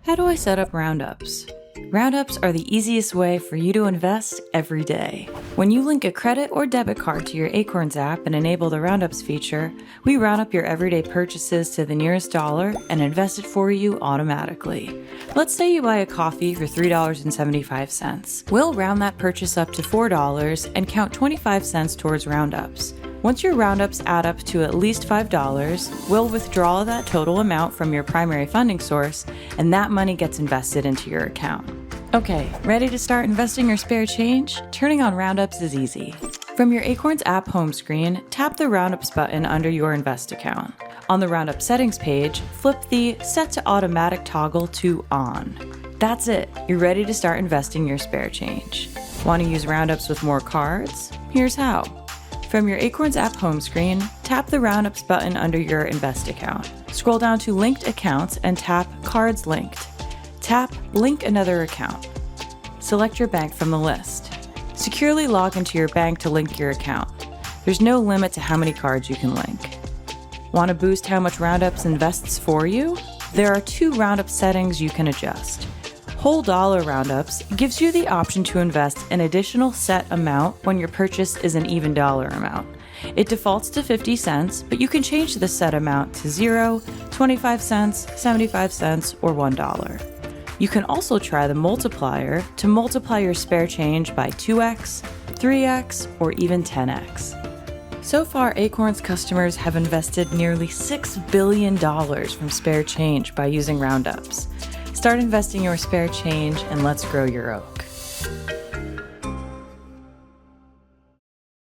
How do I set up roundups? Roundups are the easiest way for you to invest every day. When you link a credit or debit card to your Acorns app and enable the Roundups feature, we round up your everyday purchases to the nearest dollar and invest it for you automatically. Let's say you buy a coffee for $3.75. We'll round that purchase up to $4 and count 25 cents towards roundups. Once your roundups add up to at least $5, we'll withdraw that total amount from your primary funding source, and that money gets invested into your account. Okay, ready to start investing your spare change? Turning on roundups is easy. From your Acorns app home screen, tap the Roundups button under your Invest account. On the Roundup settings page, flip the Set to Automatic toggle to On. That's it, you're ready to start investing your spare change. Want to use Roundups with more cards? Here's how. From your Acorns app home screen, tap the Roundups button under your Invest account. Scroll down to Linked Accounts and tap Cards Linked. Tap Link Another Account. Select your bank from the list. Securely log into your bank to link your account. There's no limit to how many cards you can link. Want to boost how much Roundups invests for you? There are 2 Roundup settings you can adjust. Whole dollar roundups gives you the option to invest an additional set amount when your purchase is an even dollar amount. It defaults to 50 cents, but you can change the set amount to 0, 25 cents, 75 cents, or $1. You can also try the multiplier to multiply your spare change by 2x, 3x, or even 10x. So far, Acorns customers have invested nearly $6 billion from spare change by using roundups. Start investing your spare change and let's grow your oak.